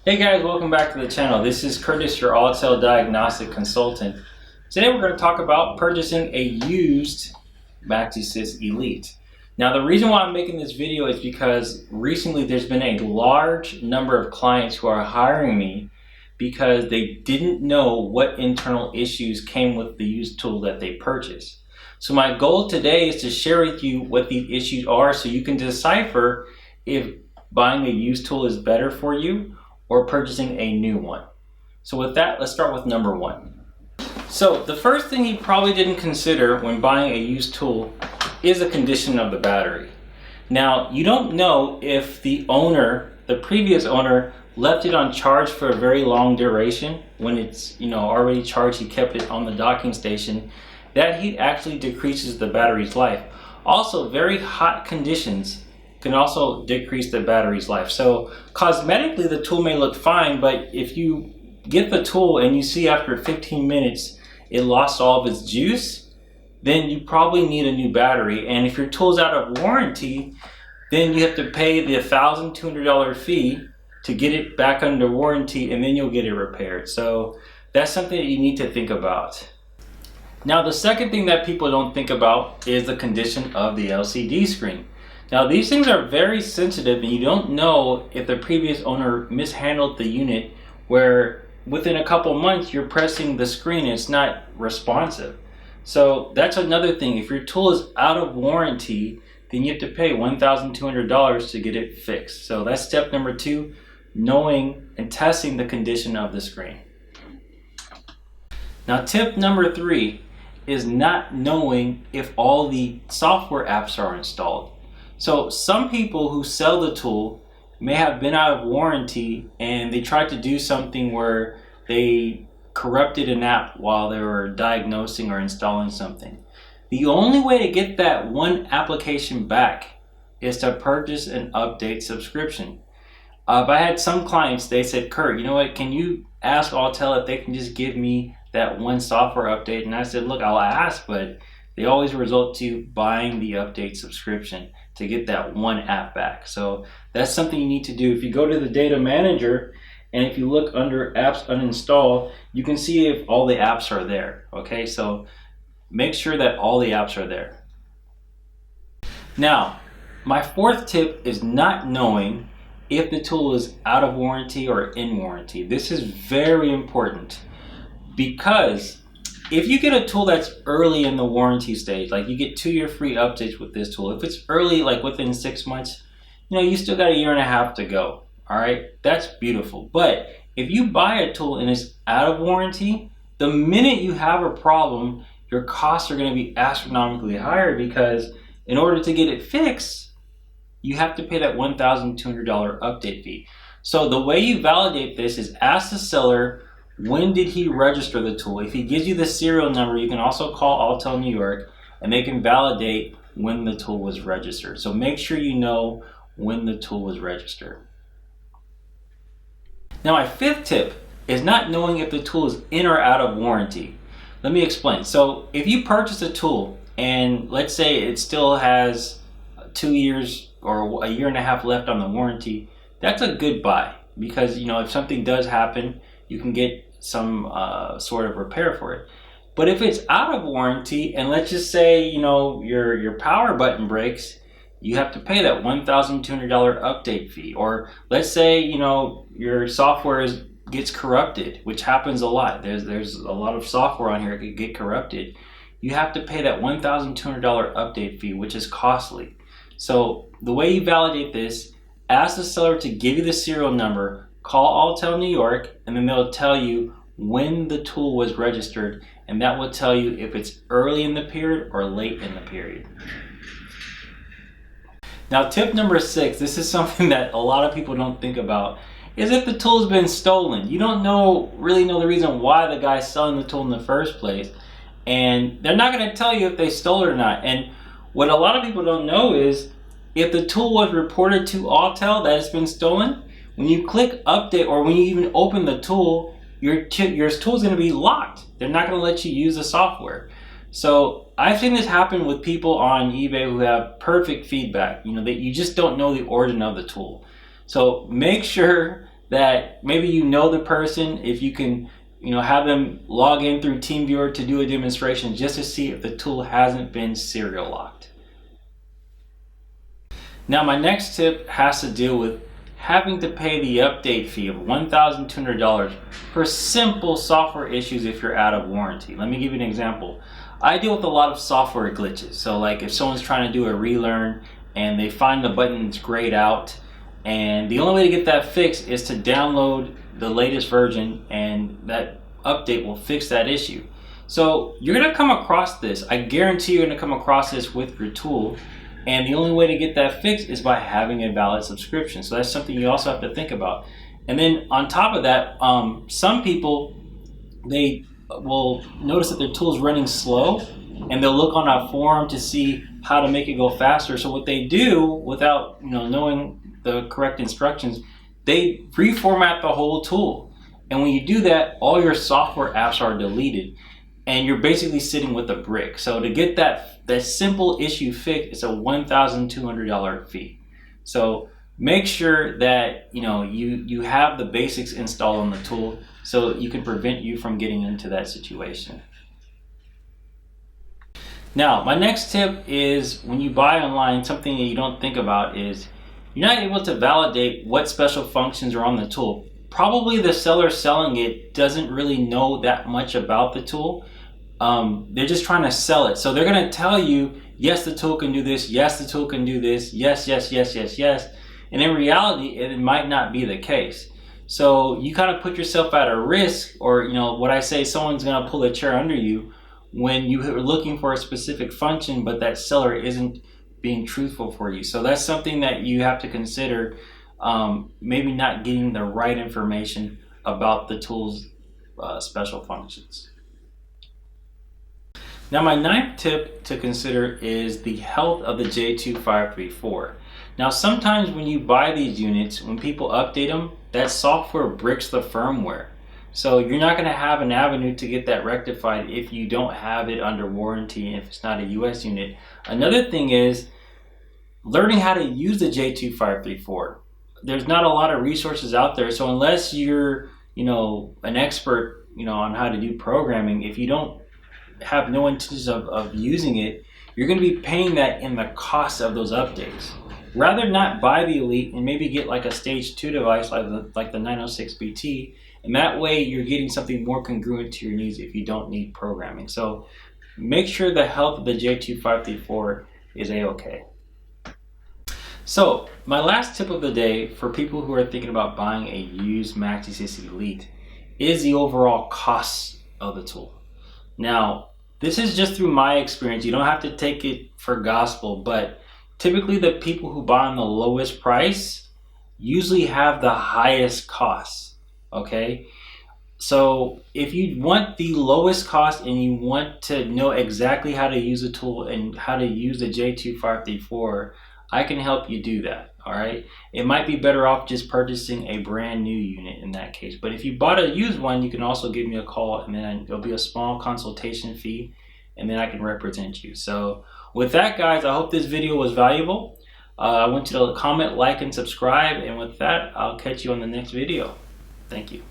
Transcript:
Hey guys, welcome back to the channel. This is Curtis, your Autel Diagnostic Consultant. Today we're going to talk about purchasing a used Maxisys Elite. Now the reason why I'm making this video is because recently there's been a large number of clients who are hiring me because they didn't know what internal issues came with the used tool that they purchased. So my goal today is to share with you what these issues are so you can decipher if buying a used tool is better for you or purchasing a new one. So with that, let's start with number one. So the first thing you probably didn't consider when buying a used tool is the condition of the battery. Now, you don't know if the previous owner, left it on charge for a very long duration. When it's already charged, he kept it on the docking station. That heat actually decreases the battery's life. Also, very hot conditions can also decrease the battery's life. So cosmetically the tool may look fine, but if you get the tool and you see after 15 minutes it lost all of its juice, then you probably need a new battery. And if your tool's out of warranty, then you have to pay the $1,200 fee to get it back under warranty, and then you'll get it repaired. So that's something that you need to think about. Now the second thing that people don't think about is the condition of the LCD screen. Now these things are very sensitive, and you don't know if the previous owner mishandled the unit where within a couple months you're pressing the screen and it's not responsive. So that's another thing. If your tool is out of warranty, then you have to pay $1,200 to get it fixed. So that's step number two, knowing and testing the condition of the screen. Now tip number three is not knowing if all the software apps are installed. So some people who sell the tool may have been out of warranty and they tried to do something where they corrupted an app while they were diagnosing or installing something. The only way to get that one application back is to purchase an update subscription. If I had some clients, they said, Kurt, you know what, can you ask Autel if they can just give me that one software update? And I said, look, I'll ask, but they always result to buying the update subscription to get that one app back. So that's something you need to do. If you go to the data manager and if you look under apps uninstalled, you can see if all the apps are there. Okay, so make sure that all the apps are there. Now, my fourth tip is not knowing if the tool is out of warranty or in warranty. This is very important because if you get a tool that's early in the warranty stage, like you get 2-year free updates with this tool. If it's early, like within 6 months, you still got 1.5 years to go. All right, that's beautiful. But if you buy a tool and it's out of warranty, the minute you have a problem, your costs are going to be astronomically higher because in order to get it fixed, you have to pay that $1,200 update fee. So the way you validate this is ask the seller, when did he register the tool? If he gives you the serial number, you can also call Autel New York and they can validate when the tool was registered. So make sure you know when the tool was registered. Now my fifth tip is not knowing if the tool is in or out of warranty. Let me explain. So if you purchase a tool and let's say it still has 2 years or 1.5 years left on the warranty, that's a good buy because if something does happen, you can get some sort of repair for it. But if it's out of warranty and let's just say your power button breaks, you have to pay that $1,200 update fee. Or let's say your software gets corrupted, which happens a lot. There's a lot of software on here that could get corrupted. You have to pay that $1,200 update fee, which is costly. So the way you validate this, ask the seller to give you the serial number, call Autel New York, and then they'll tell you when the tool was registered, and that will tell you if it's early in the period or late in the period. Now tip number 6, this is something that a lot of people don't think about, is if the tool's been stolen. You don't really know the reason why the guy's selling the tool in the first place, and they're not going to tell you if they stole it or not. And what a lot of people don't know is if the tool was reported to Autel that it's been stolen, when you click update or when you even open the tool, your tool is going to be locked. They're not going to let you use the software. So I've seen this happen with people on eBay who have perfect feedback, that you just don't know the origin of the tool. So make sure that maybe you know the person, if you can have them log in through TeamViewer to do a demonstration just to see if the tool hasn't been serial locked. Now my next tip has to deal with having to pay the update fee of $1,200 for simple software issues if you're out of warranty. Let me give you an example. I deal with a lot of software glitches. So like if someone's trying to do a relearn and they find the button's grayed out, and the only way to get that fixed is to download the latest version, and that update will fix that issue. So you're gonna come across this. I guarantee you're gonna come across this with your tool. And the only way to get that fixed is by having a valid subscription. So that's something you also have to think about. And then on top of that, some people, they will notice that their tool is running slow, and they'll look on a forum to see how to make it go faster. So what they do, without knowing the correct instructions, they reformat the whole tool. And when you do that, all your software apps are deleted, and you're basically sitting with a brick. So to get that simple issue fixed, it's a $1,200 fee. So make sure that you have the basics installed on the tool so you can prevent you from getting into that situation. Now, my next tip is when you buy online, something that you don't think about is you're not able to validate what special functions are on the tool. Probably the seller selling it doesn't really know that much about the tool. They're just trying to sell it. So they're going to tell you, yes, the tool can do this. Yes, the tool can do this. Yes, yes, yes, yes, yes. And in reality, it might not be the case. So you kind of put yourself at a risk, or what I say, someone's going to pull a chair under you when you are looking for a specific function, but that seller isn't being truthful for you. So that's something that you have to consider, maybe not getting the right information about the tool's special functions. Now my ninth tip to consider is the health of the J2534. Now sometimes when you buy these units, when people update them, that software bricks the firmware. So you're not going to have an avenue to get that rectified if you don't have it under warranty and if it's not a US unit. Another thing is learning how to use the J2534. There's not a lot of resources out there, so unless you're an expert on how to do programming, if you don't have no intentions of using it, you're going to be paying that in the cost of those updates. Rather not buy the Elite and maybe get like a stage 2 device like the 906BT, and that way you're getting something more congruent to your needs if you don't need programming. So make sure the health of the J2534 is a-okay. So my last tip of the day for people who are thinking about buying a used Maxisys Elite is the overall cost of the tool. Now, this is just through my experience. You don't have to take it for gospel, but typically the people who buy on the lowest price usually have the highest costs, okay? So if you want the lowest cost and you want to know exactly how to use a tool and how to use the J2534, I can help you do that, all right? It might be better off just purchasing a brand new unit in that case. But if you bought a used one, you can also give me a call, and then there'll be a small consultation fee, and then I can represent you. So with that, guys, I hope this video was valuable. I want you to comment, like, and subscribe. And with that, I'll catch you on the next video. Thank you.